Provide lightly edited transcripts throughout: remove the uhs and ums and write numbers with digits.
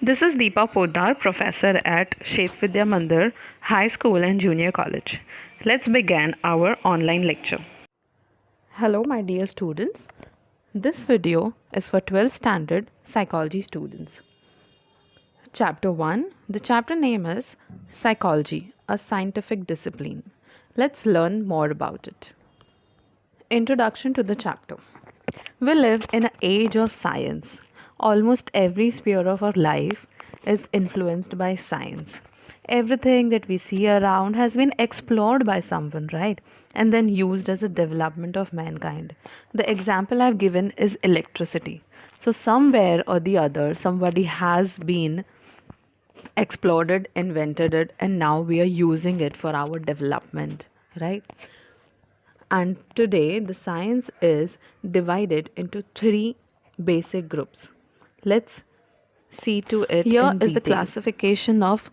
This is Deepa Poddar, professor at Vidya Mandir High School and Junior College. Let's begin our online lecture. Hello, my dear students. This video is for 12th standard psychology students. Chapter 1. The chapter name is Psychology, a Scientific Discipline. Let's learn more about it. Introduction to the chapter. We live in an age of science. Almost every sphere of our life is influenced by science. Everything that we see around has been explored by someone, right? And then used as a development of mankind. The example I've given is electricity. So, somewhere or the other, somebody has been explored it, invented it, and now we are using it for our development, right? And today, the science is divided into three basic groups. Let's see to it. Here is the classification of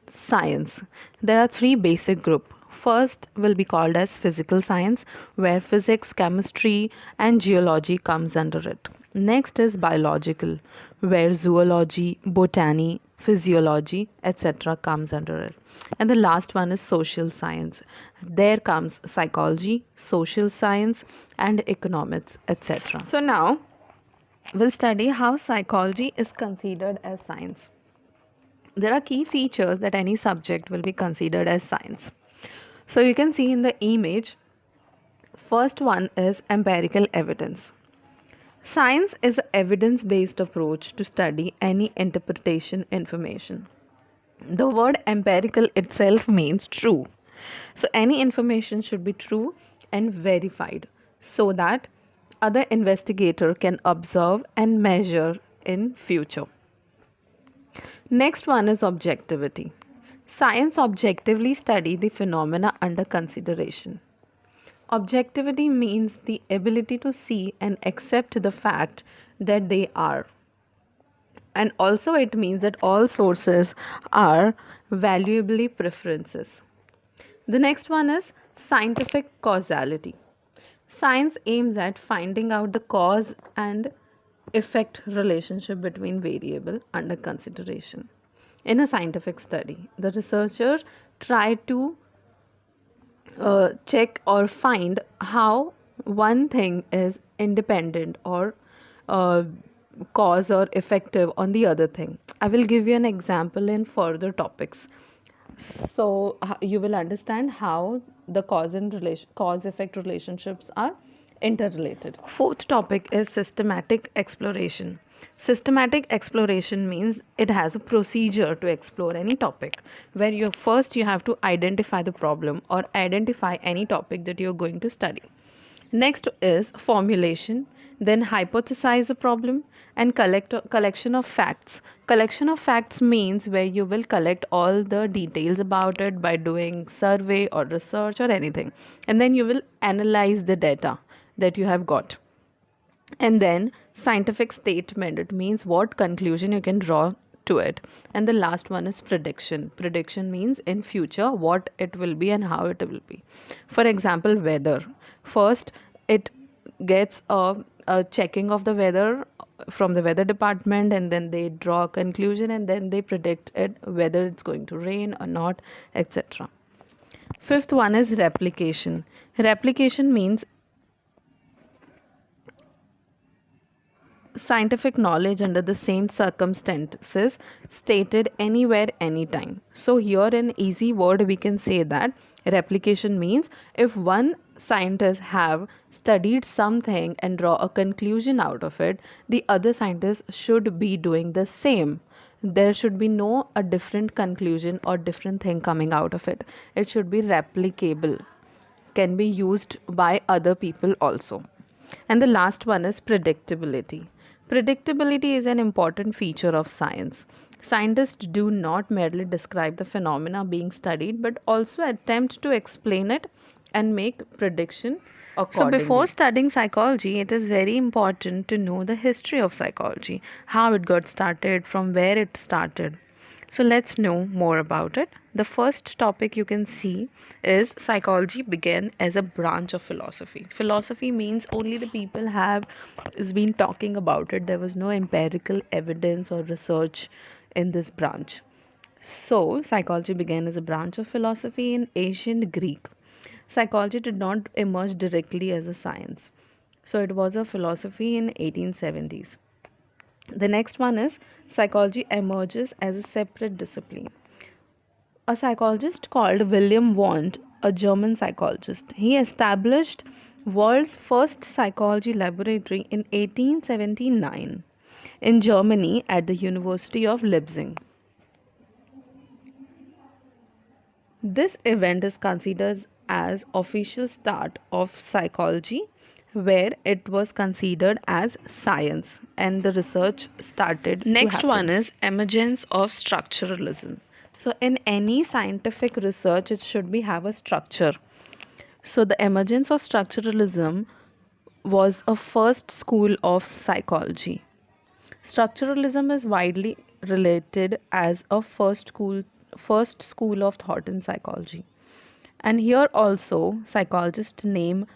science. There are three basic groups. First will be called as physical science, where physics, chemistry, and geology comes under it. Next is biological, where zoology, botany, physiology, etc. comes under it. And the last one is social science. There comes psychology, social science, and economics, etc. So now we'll study how psychology is considered as science. There are key features that any subject will be considered as science. So you can see in the image, first one is empirical evidence. Science is an evidence-based approach to study any interpretation information. The word empirical itself means true. So any information should be true and verified so that other investigator can observe and measure in future. Next one is objectivity. Science objectively study the phenomena under consideration. Objectivity means the ability to see and accept the fact that they are. And also it means that all sources are valuably preferences. The next one is scientific causality. Science aims at finding out the cause and effect relationship between variable under consideration. In a scientific study, the researcher tried to check or find how one thing is independent or cause or effective on the other thing. I will give you an example in further topics. So you will understand how the cause effect relationships are interrelated. Fourth topic is systematic exploration. Systematic exploration means it has a procedure to explore any topic where you have to identify the problem or identify any topic that you're going to study. Next is formulation, then hypothesize a problem and collection of facts. Collection of facts means where you will collect all the details about it by doing survey or research or anything, and then you will analyze the data that you have got. And then scientific statement, it means what conclusion you can draw to it. And the last one is prediction. Prediction means in future what it will be and how it will be. For example, weather. First it gets a checking of the weather from the weather department, and then they draw a conclusion, and then they predict it whether it's going to rain or not, etc. Fifth one is replication. Replication means scientific knowledge under the same circumstances stated anywhere, anytime. So here in easy word we can say that replication means if one scientist have studied something and draw a conclusion out of it, the other scientists should be doing the same. There should be no a different conclusion or different thing coming out of it. It should be replicable, can be used by other people also. And the last one is predictability. Predictability is an important feature of science. Scientists do not merely describe the phenomena being studied, but also attempt to explain it and make prediction accordingly. So before studying psychology, it is very important to know the history of psychology, how it got started, from where it started. So let's know more about it. The first topic you can see is psychology began as a branch of philosophy. Philosophy means only the people have is been talking about it. There was no empirical evidence or research in this branch. So psychology began as a branch of philosophy in ancient Greek. Psychology did not emerge directly as a science. So it was a philosophy in 1870s. The next one is psychology emerges as a separate discipline. A psychologist called William Wundt, a German psychologist, he established world's first psychology laboratory in 1879 in Germany at the University of Leipzig. This event is considered as official start of psychology where it was considered as science and the research started. Next one is emergence of structuralism. So in any scientific research it should be have a structure. So the emergence of structuralism was a first school of psychology. Structuralism is widely related as a first school of thought in psychology. And here also psychologist named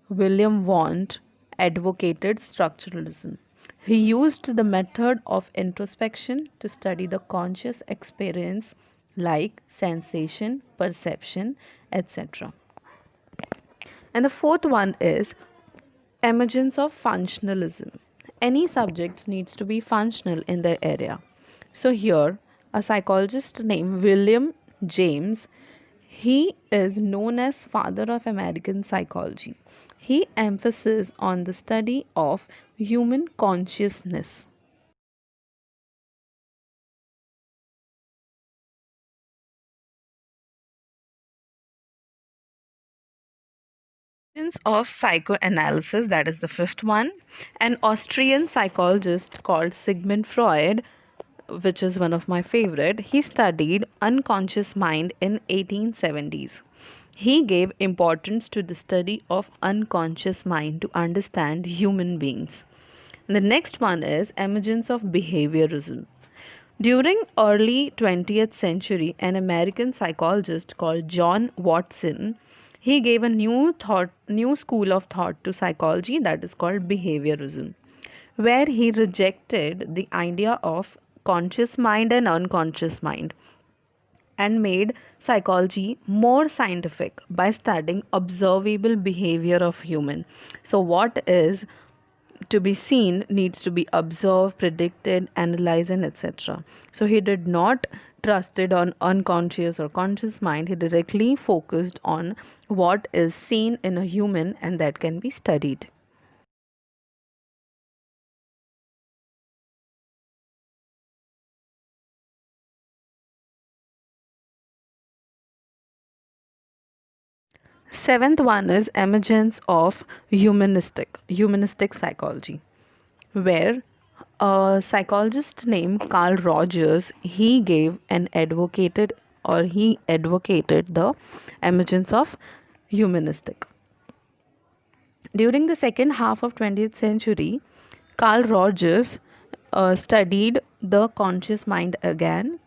William Wundt advocated structuralism. He used the method of introspection to study the conscious experience like sensation, perception, etc. And the fourth one is emergence of functionalism. Any subject needs to be functional in their area. So here, a psychologist named William James, he is known as father of American psychology. He emphasizes on the study of human consciousness. Of psychoanalysis, that is the fifth one. An Austrian psychologist called Sigmund Freud, which is one of my favorite, he studied unconscious mind in 1870s. He gave importance to the study of unconscious mind to understand human beings. The next one is emergence of behaviorism. During early 20th century, an American psychologist called John Watson, he gave a new school of thought to psychology that is called behaviorism, where he rejected the idea of conscious mind and unconscious mind and made psychology more scientific by studying observable behavior of human. So what is to be seen needs to be observed, predicted, analyzed, and etc. So he did not trusted on unconscious or conscious mind. He directly focused on what is seen in a human and that can be studied. Seventh one is emergence of humanistic psychology, where a psychologist named Carl Rogers, he advocated the emergence of humanistic. During the second half of 20th century, Carl Rogers studied the conscious mind again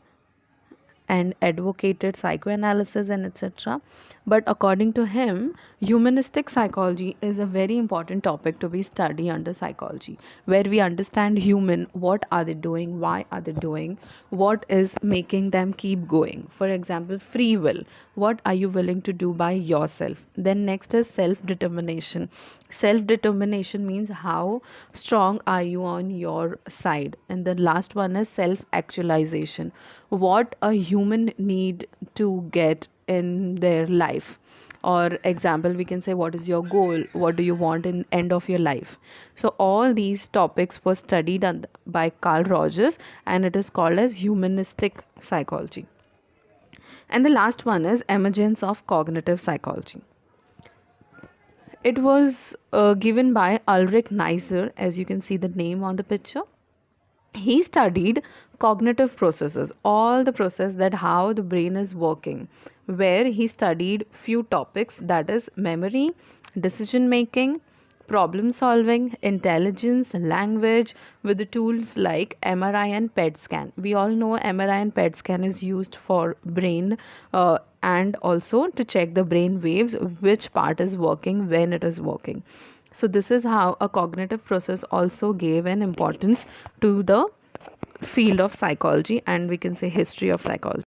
and advocated psychoanalysis and etc. But according to him, humanistic psychology is a very important topic to be studied under psychology, where we understand human, what are they doing, why are they doing, what is making them keep going. For example, free will, what are you willing to do by yourself. Then next is self-determination. Self-determination means how strong are you on your side. And the last one is self-actualization, what a human need to get in their life. Or example, we can say what is your goal, what do you want in end of your life. So all these topics were studied by Carl Rogers and it is called as humanistic psychology. And the last one is emergence of cognitive psychology. It was given by Ulrich Neisser, as you can see the name on the picture. He studied cognitive processes, all the process that how the brain is working, where he studied few topics, that is memory, decision making, problem solving, intelligence, language with the tools like MRI and PET scan. We all know MRI and PET scan is used for brain and also to check the brain waves, which part is working, when it is working. So this is how a cognitive process also gave an importance to the field of psychology, and we can say history of psychology.